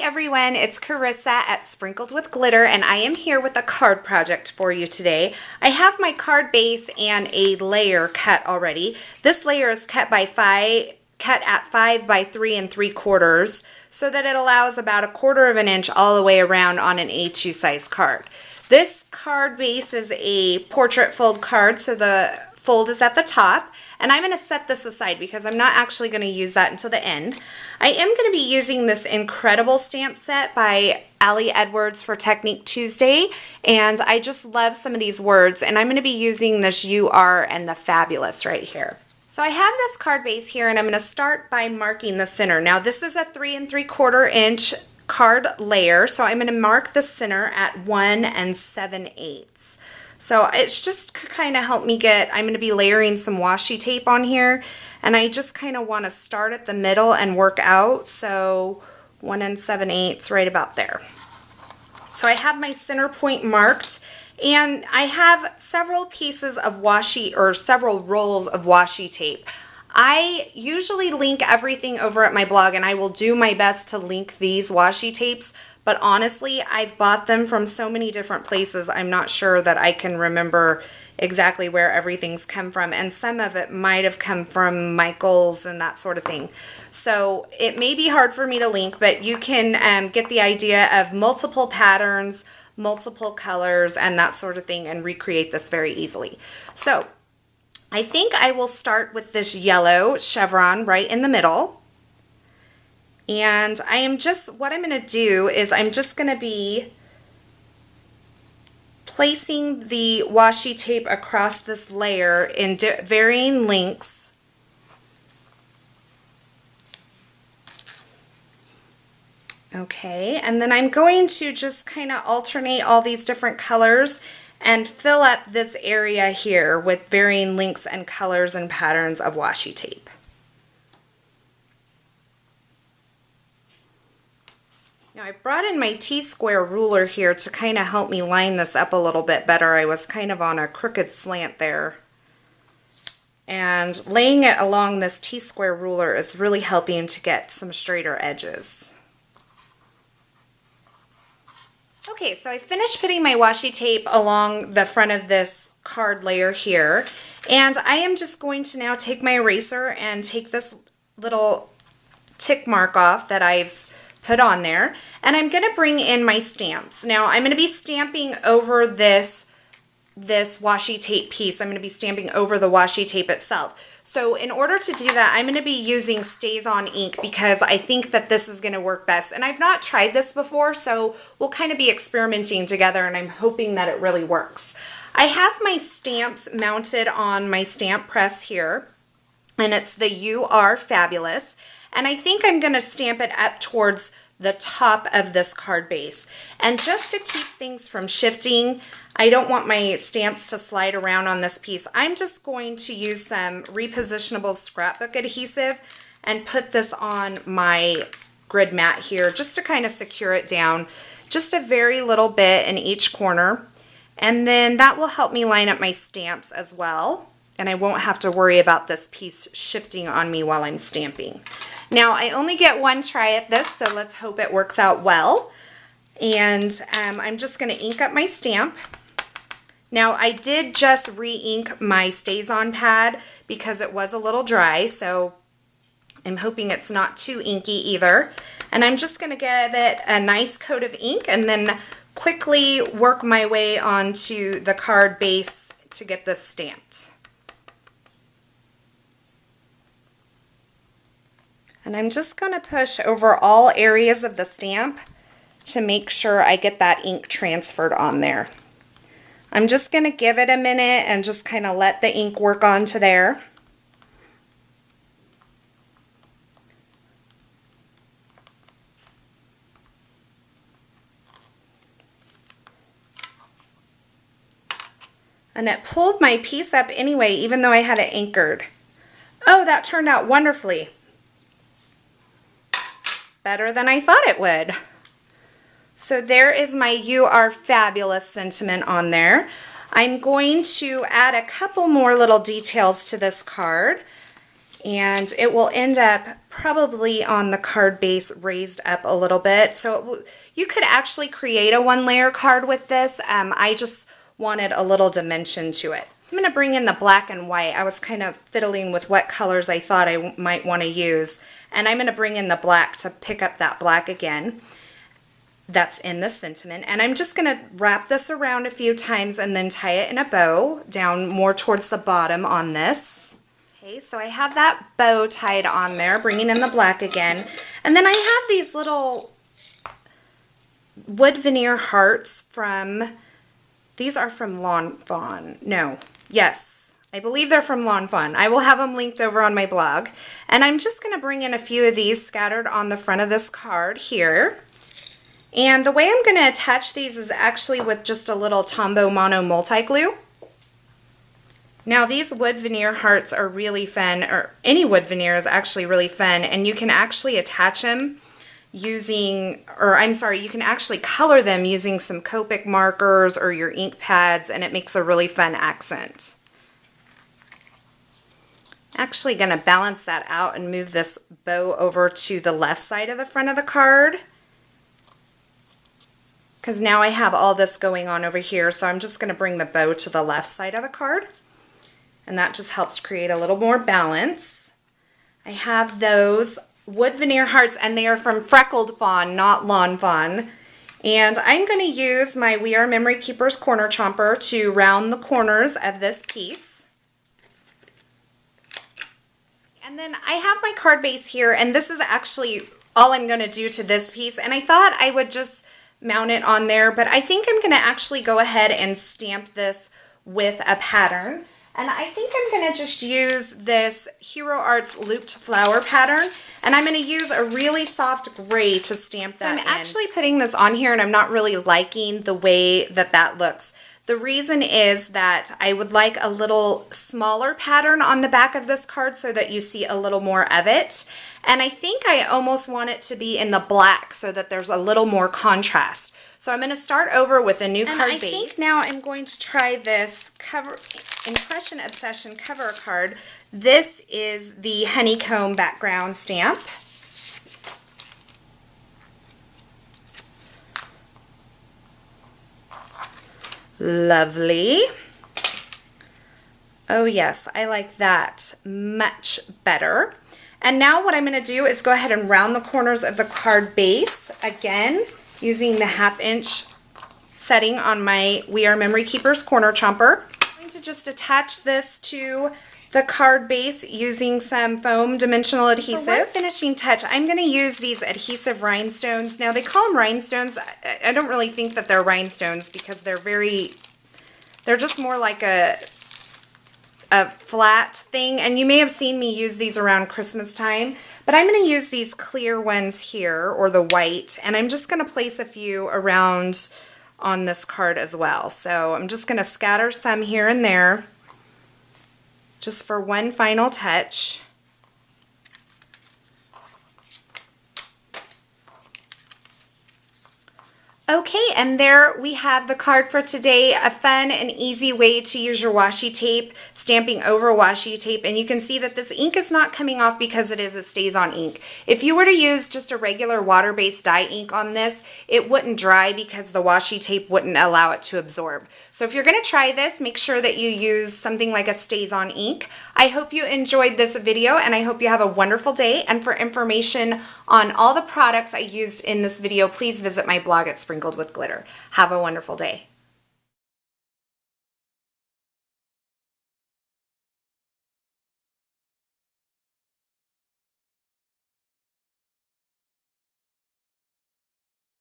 everyone, it's Carissa at Sprinkled with Glitter, and I am here with a card project for you today. I have my card base and a layer cut already. This layer is cut at 5 by 3 3/4 so that it allows about 1/4 of an inch all the way around on an A2 size card. This card base is a portrait fold card, so the fold is at the top, and I'm going to set this aside because I'm not actually going to use that until the end. I am going to be using this incredible stamp set by Ali Edwards for Technique Tuesday, and I just love some of these words, and I'm going to be using this You Are and the Fabulous right here. So I have this card base here, and I'm going to start by marking the center. Now this is a 3 3/4 inch card layer, so I'm going to mark the center at 1 7/8. So it's just kind of help me I'm going to be layering some washi tape on here, and I just kind of want to start at the middle and work out. So 1 7/8 right about there. So I have my center point marked, and I have several pieces of several rolls of washi tape. I usually link everything over at my blog, and I will do my best to link these washi tapes, but honestly, I've bought them from so many different places, I'm not sure that I can remember exactly where everything's come from, and some of it might have come from Michael's and that sort of thing. So it may be hard for me to link, but you can get the idea of multiple patterns, multiple colors, and that sort of thing, and recreate this very easily. So I think I will start with this yellow chevron right in the middle. And what I'm going to do is I'm just going to be placing the washi tape across this layer in varying lengths. Okay, and then I'm going to just kind of alternate all these different colors and fill up this area here with varying lengths and colors and patterns of washi tape. Now I brought in my T-square ruler here to kind of help me line this up a little bit better. I was kind of on a crooked slant there. And laying it along this T-square ruler is really helping to get some straighter edges. Okay, so I finished putting my washi tape along the front of this card layer here, and I am just going to now take my eraser and take this little tick mark off that I've put on there, and I'm going to bring in my stamps. Now I'm going to be stamping over this washi tape piece. I'm going to be stamping over the washi tape itself. So in order to do that, I'm going to be using Stays On ink because I think that this is going to work best. And I've not tried this before, so we'll kind of be experimenting together, and I'm hoping that it really works. I have my stamps mounted on my stamp press here, and it's the You Are Fabulous. And I think I'm going to stamp it up towards the top of this card base. And just to keep things from shifting, I don't want my stamps to slide around on this piece. I'm just going to use some repositionable scrapbook adhesive and put this on my grid mat here just to kind of secure it down, just a very little bit in each corner. And then that will help me line up my stamps as well, and I won't have to worry about this piece shifting on me while I'm stamping. Now I only get one try at this, so let's hope it works out well. And I'm just going to ink up my stamp. Now I did just re-ink my Stays On pad because it was a little dry, so I'm hoping it's not too inky either. And I'm just going to give it a nice coat of ink and then quickly work my way onto the card base to get this stamped. And I'm just going to push over all areas of the stamp to make sure I get that ink transferred on there. I'm just going to give it a minute and just kind of let the ink work onto there. And it pulled my piece up anyway, even though I had it anchored. Oh, that turned out wonderfully. Better than I thought it would. So there is my You Are Fabulous sentiment on there. I'm going to add a couple more little details to this card. And it will end up probably on the card base raised up a little bit. So you could actually create a 1-layer card with this. I just wanted a little dimension to it. I'm going to bring in the black and white. I was kind of fiddling with what colors I thought I might want to use. And I'm going to bring in the black to pick up that black again. That's in the sentiment. And I'm just going to wrap this around a few times and then tie it in a bow down more towards the bottom on this. Okay, so I have that bow tied on there, bringing in the black again. And then I have these little wood veneer hearts from, these are from Lawn Fawn. No. Yes, I believe they're from Lawn Fawn. I will have them linked over on my blog. And I'm just going to bring in a few of these scattered on the front of this card here. And the way I'm going to attach these is actually with just a little Tombow Mono multi-glue. Now these wood veneer hearts are really fun, or any wood veneer is actually really fun, and you can actually attach them using, or I'm sorry, you can actually color them using some Copic markers or your ink pads, and it makes a really fun accent. Actually going to balance that out and move this bow over to the left side of the front of the card, because now I have all this going on over here, so I'm just going to bring the bow to the left side of the card, and that just helps create a little more balance. I have those wood veneer hearts, and they are from Freckled Fawn, not Lawn Fawn. And I'm going to use my We Are Memory Keepers corner chomper to round the corners of this piece. And then I have my card base here, and this is actually all I'm going to do to this piece. And I thought I would just mount it on there, but I think I'm going to actually go ahead and stamp this with a pattern. And I think I'm going to just use this Hero Arts looped flower pattern, and I'm going to use a really soft gray to stamp that in. So I'm actually putting this on here, and I'm not really liking the way that that looks. The reason is that I would like a little smaller pattern on the back of this card so that you see a little more of it. And I think I almost want it to be in the black so that there's a little more contrast. So I'm going to start over with a new card base. I think now I'm going to try this Impression Obsession cover card. This is the honeycomb background stamp. Lovely. Oh yes, I like that much better. And now what I'm going to do is go ahead and round the corners of the card base again, using the 1/2 inch setting on my We Are Memory Keepers corner chomper. I'm going to just attach this to the card base using some foam dimensional adhesive. For one finishing touch, I'm going to use these adhesive rhinestones. Now they call them rhinestones. I don't really think that they're rhinestones because they're just more like a flat thing, and you may have seen me use these around Christmas time, but I'm going to use these clear ones here, or the white, and I'm just going to place a few around on this card as well. So I'm just going to scatter some here and there just for one final touch. Okay, and there we have the card for today. A fun and easy way to use your washi tape, stamping over washi tape, and you can see that this ink is not coming off because it is a stays-on ink. If you were to use just a regular water-based dye ink on this, it wouldn't dry because the washi tape wouldn't allow it to absorb. So if you're going to try this, make sure that you use something like a stays-on ink. I hope you enjoyed this video, and I hope you have a wonderful day. And for information on all the products I used in this video, please visit my blog at Sprinkled with Glitter. Have a wonderful day.